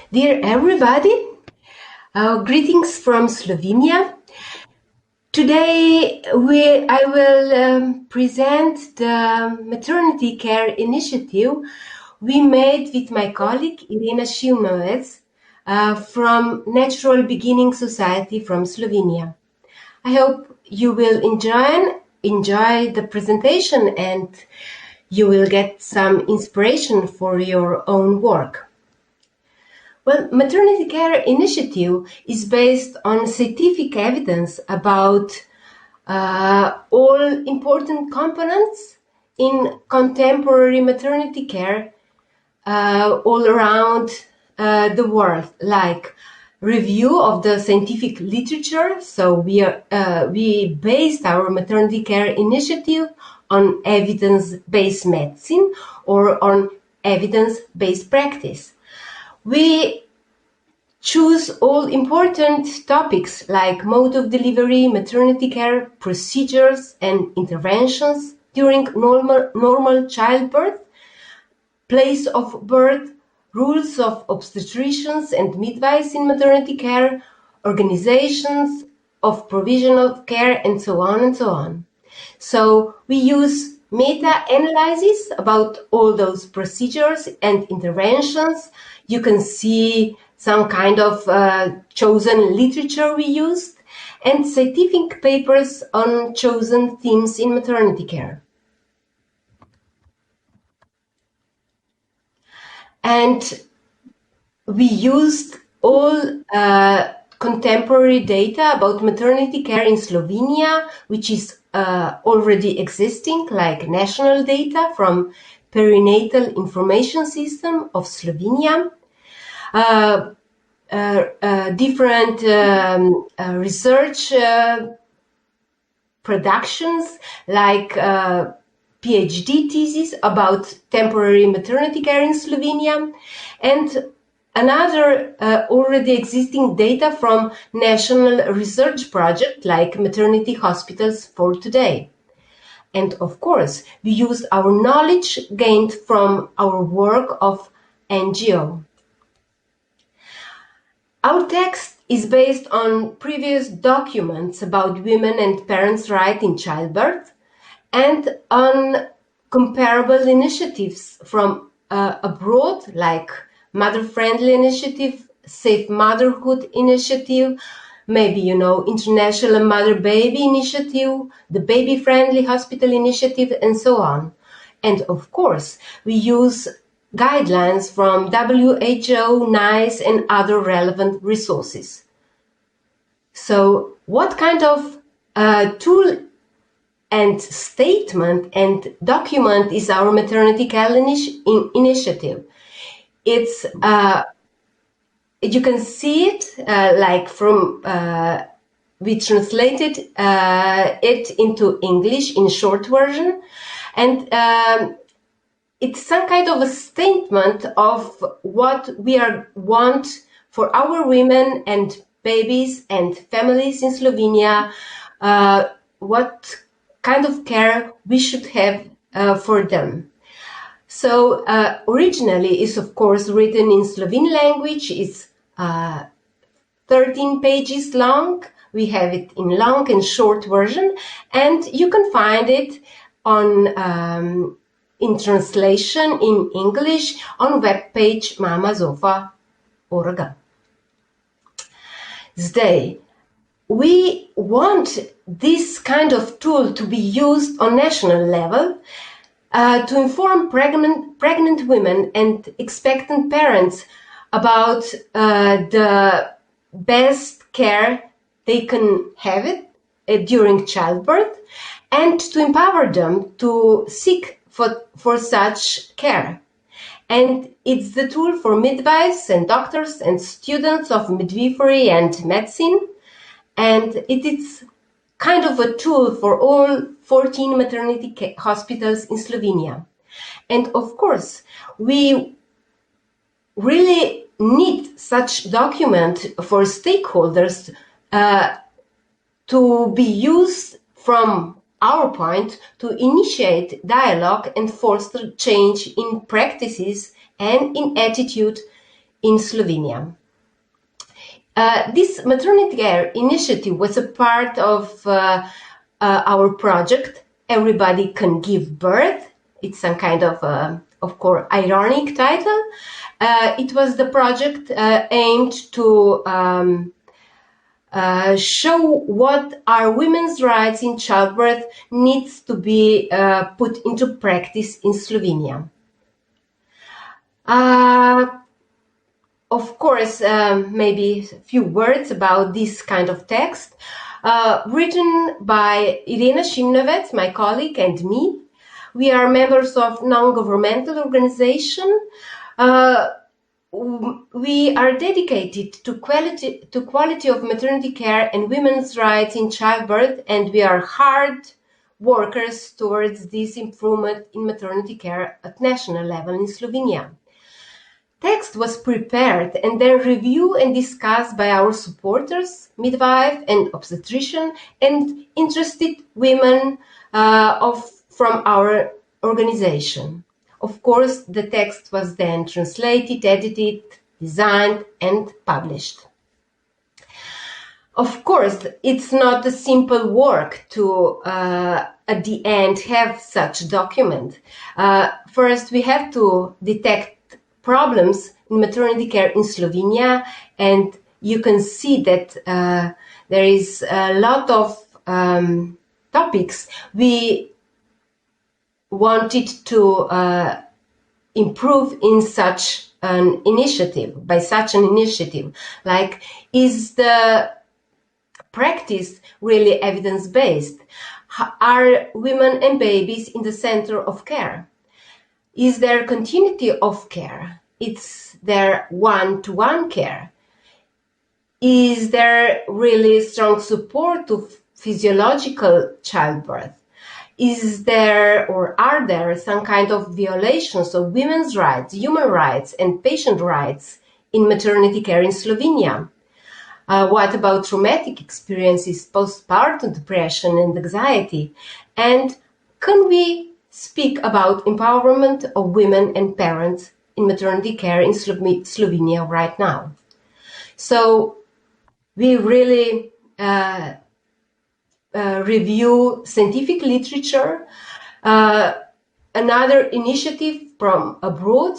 Dear everybody, greetings from Slovenia. Today I will present the Maternity Care Initiative we made with my colleague Irina Šimovec from Natural Beginning Society from Slovenia. I hope you will enjoy the presentation and you will get some inspiration for your own work. Well, Maternity Care Initiative is based on scientific evidence about all important components in contemporary maternity care all around the world, like review of the scientific literature. So we based our Maternity Care Initiative on evidence-based medicine or on evidence-based practice. We choose all important topics like mode of delivery, maternity care, procedures and interventions during normal childbirth, place of birth, rules of obstetricians and midwives in maternity care, organizations of provision of care, and so on and so on. So we use meta-analysis about all those procedures and interventions. You can see some kind of chosen literature we used and scientific papers on chosen themes in maternity care. And we used all contemporary data about maternity care in Slovenia, which is already existing, like national data from Perinatal Information System of Slovenia, different research productions like PhD thesis about temporary maternity care in Slovenia, and another already existing data from national research project like Maternity Hospitals for Today. And of course, we used our knowledge gained from our work of NGO. Our text is based on previous documents about women and parents' rights in childbirth and on comparable initiatives from abroad, like Mother-Friendly Initiative, Safe Motherhood Initiative, maybe, International Mother-Baby Initiative, the Baby-Friendly Hospital Initiative, and so on. And of course, we use guidelines from WHO, NICE, and other relevant resources. So what kind of tool and statement and document is our Maternity Care Initiative? It's you can see it like from we translated it into English in short version, and it's some kind of a statement of what we want for our women and babies and families in Slovenia, what kind of care we should have for them. So originally is of course written in Slovene language. It's 13 pages long. We have it in long and short version, and you can find it on in translation in English on webpage mamazofa.org. Zdaj, we want this kind of tool to be used on national level to inform pregnant women and expectant parents about the best care they can have it during childbirth, and to empower them to seek for such care. And it's the tool for midwives and doctors and students of midwifery and medicine, and it is kind of a tool for all 14 maternity hospitals in Slovenia. And of course, we really need such document for stakeholders to be used from our point to initiate dialogue and foster change in practices and in attitude in Slovenia. This maternity care initiative was a part of our project, Everybody Can Give Birth. It's some kind of course, ironic title. It was the project aimed to show what are women's rights in childbirth needs to be put into practice in Slovenia. Of course, maybe a few words about this kind of text. Written by Irena Šimnovec, my colleague, and me. We are members of non-governmental organization. We are dedicated to quality of maternity care and women's rights in childbirth, and we are hard workers towards this improvement in maternity care at national level in Slovenia. Text was prepared and then reviewed and discussed by our supporters, midwife and obstetrician, and interested women from our organization. Of course, the text was then translated, edited, designed, and published. Of course, it's not a simple work to, at the end, have such document. First, we have to detect problems in maternity care in Slovenia, and you can see that there is a lot of topics we wanted to improve in such an initiative, by such an initiative, like, is the practice really evidence-based? Are women and babies in the center of care? Is there continuity of care? Is there one-to-one care? Is there really strong support to physiological childbirth? Is there or are there some kind of violations of women's rights, human rights, and patient rights in maternity care in Slovenia? What about traumatic experiences, postpartum depression and anxiety? And can we speak about empowerment of women and parents in maternity care in Slovenia right now? So we really review scientific literature, another initiative from abroad,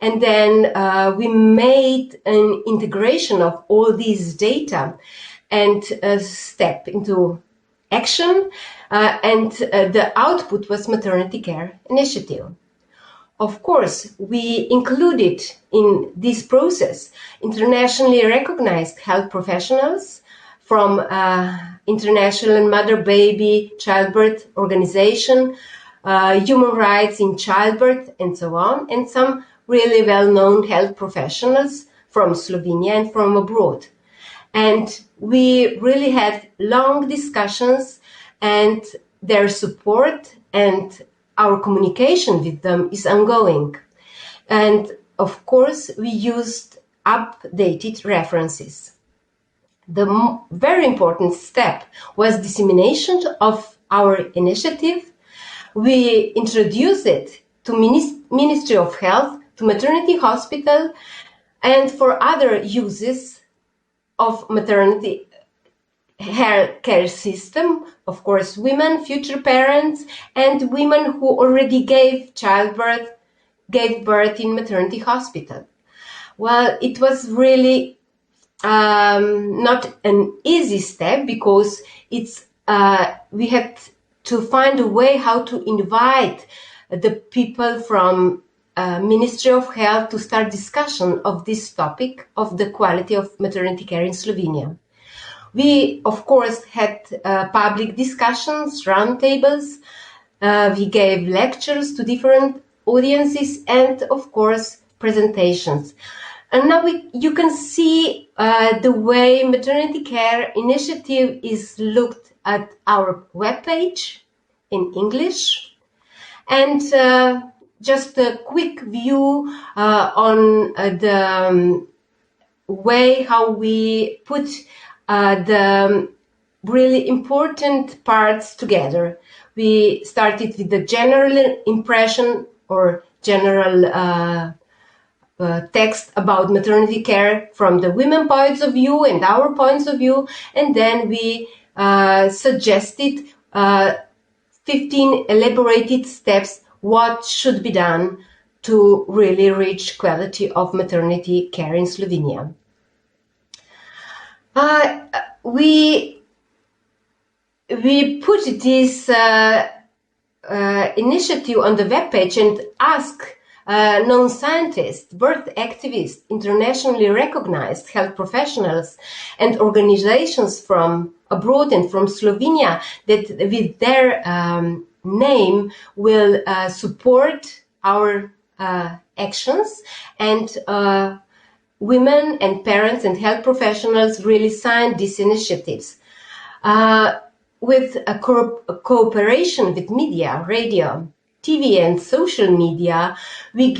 and then we made an integration of all these data and step into action, and the output was Maternity Care Initiative. Of course, we included in this process internationally recognized health professionals from International Mother-Baby Childbirth Organization, Human Rights in Childbirth, and so on, and some really well-known health professionals from Slovenia and from abroad. And we really had long discussions, and their support and our communication with them is ongoing. And of course, we used updated references. The very important step was dissemination of our initiative. We introduced it to Ministry of Health, to maternity hospital, and for other uses of maternity care system, of course, women, future parents, and women who already gave birth in maternity hospital. Well, it was really not an easy step, because it's we had to find a way how to invite the people from Ministry of Health to start discussion of this topic of the quality of maternity care in Slovenia. We, of course, had public discussions, roundtables. We gave lectures to different audiences and, of course, presentations. And now you can see the way Maternity Care Initiative is looked at our webpage in English. And just a quick view on the way how we put the really important parts together. We started with the general impression or general text about maternity care from the women points of view and our points of view, and then we suggested 15 elaborated steps what should be done to really reach quality of maternity care in Slovenia. We put this initiative on the webpage and ask known scientists, birth activists, internationally recognized health professionals and organizations from abroad and from Slovenia that with their name will support our actions, and women and parents and health professionals really signed these initiatives. With a cooperation with media, radio, TV and social media, we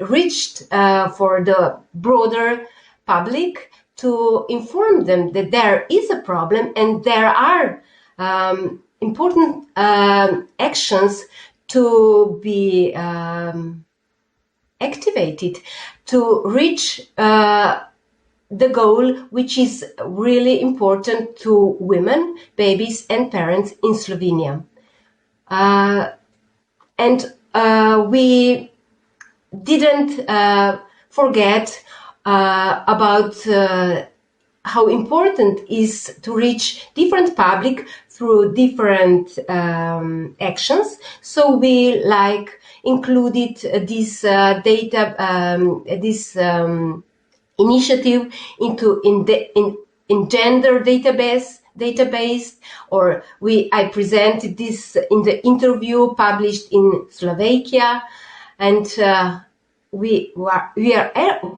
reached for the broader public to inform them that there is a problem and there are important actions to be activated to reach the goal, which is really important to women, babies and parents in Slovenia. And we didn't forget about how important is to reach different public through different actions. So we included this data, initiative in gender database, or I presented this in the interview published in Slovakia, and we are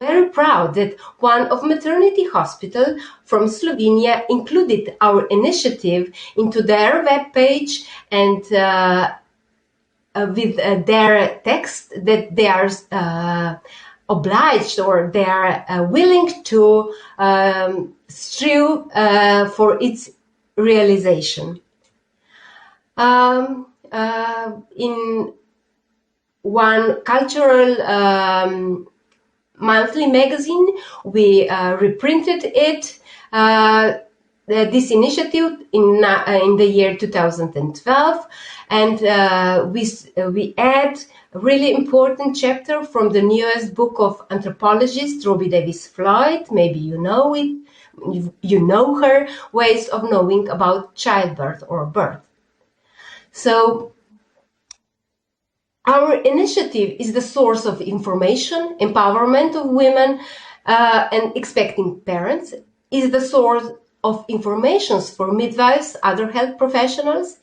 very proud that one of maternity hospital from Slovenia included our initiative into their webpage and with their text that they are obliged or they are willing to strive for its realization. In one cultural monthly magazine, we reprinted it, this initiative in the year 2012, and we add a really important chapter from the newest book of anthropologist Robbie Davis Floyd. Maybe you know it, you know her ways of knowing about childbirth or birth. So our initiative is the source of information, empowerment of women and expecting parents, is the source of information for midwives, other health professionals.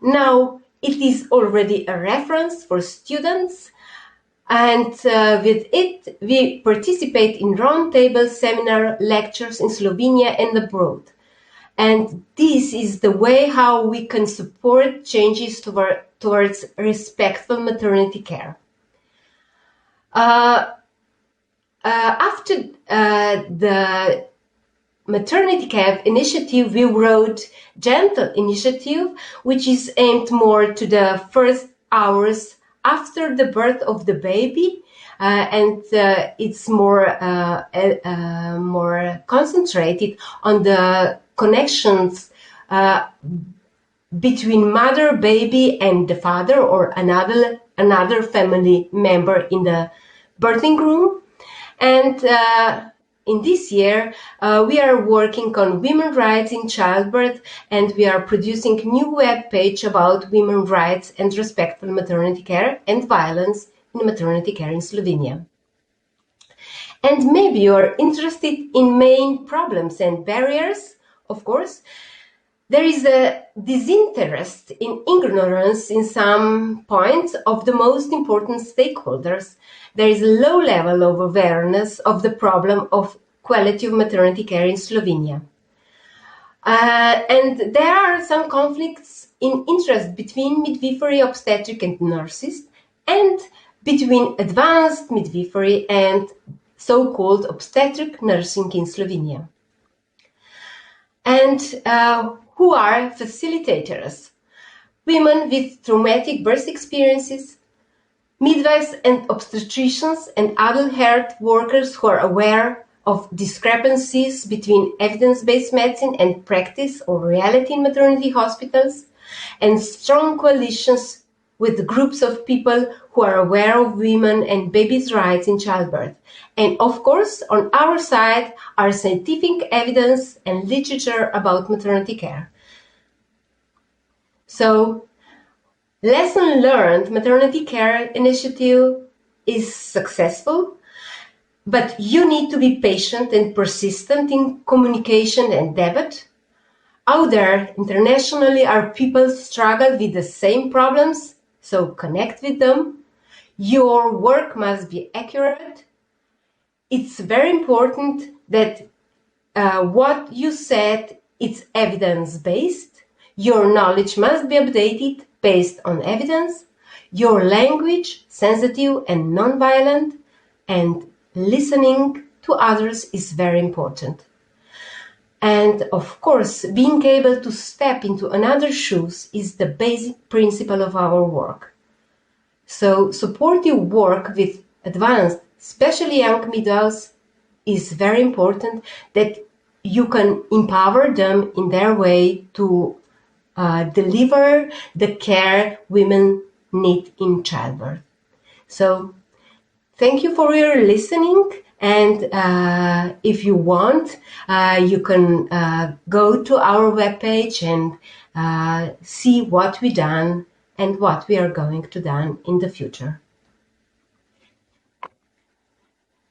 Now it is already a reference for students, and with it we participate in roundtable seminar lectures in Slovenia and abroad. And this is the way how we can support changes towards respectful maternity care. After the Maternity Care Initiative, we wrote Gentle Initiative, which is aimed more to the first hours after the birth of the baby, and it's more concentrated on the connections between mother, baby, and the father or another family member in the birthing room. And in this year, we are working on women's rights in childbirth, and we are producing a new web page about women's rights and respectful maternity care and violence in maternity care in Slovenia. And maybe you are interested in main problems and barriers. Of course, there is a disinterest in ignorance in some points of the most important stakeholders. There is a low level of awareness of the problem of quality of maternity care in Slovenia. And there are some conflicts in interest between midwifery, obstetric and nurses, and between advanced midwifery and so-called obstetric nursing in Slovenia. And who are facilitators? Women with traumatic birth experiences, midwives and obstetricians and adult health workers who are aware of discrepancies between evidence-based medicine and practice or reality in maternity hospitals, and strong coalitions with groups of people who are aware of women and babies' rights in childbirth. And of course, on our side are scientific evidence and literature about maternity care. So, lesson learned, Maternity Care Initiative is successful, but you need to be patient and persistent in communication and debate. Out there, internationally, our people struggle with the same problems, so connect with them. Your work must be accurate. It's very important that what you said, it's evidence-based. Your knowledge must be updated based on evidence. Your language, sensitive and non-violent, and listening to others is very important. And of course, being able to step into another's shoes is the basic principle of our work. So supportive work with advanced, especially young midwives, is very important, that you can empower them in their way to deliver the care women need in childbirth. So thank you for your listening. And if you want, you can go to our webpage and see what we done and what we are going to do in the future.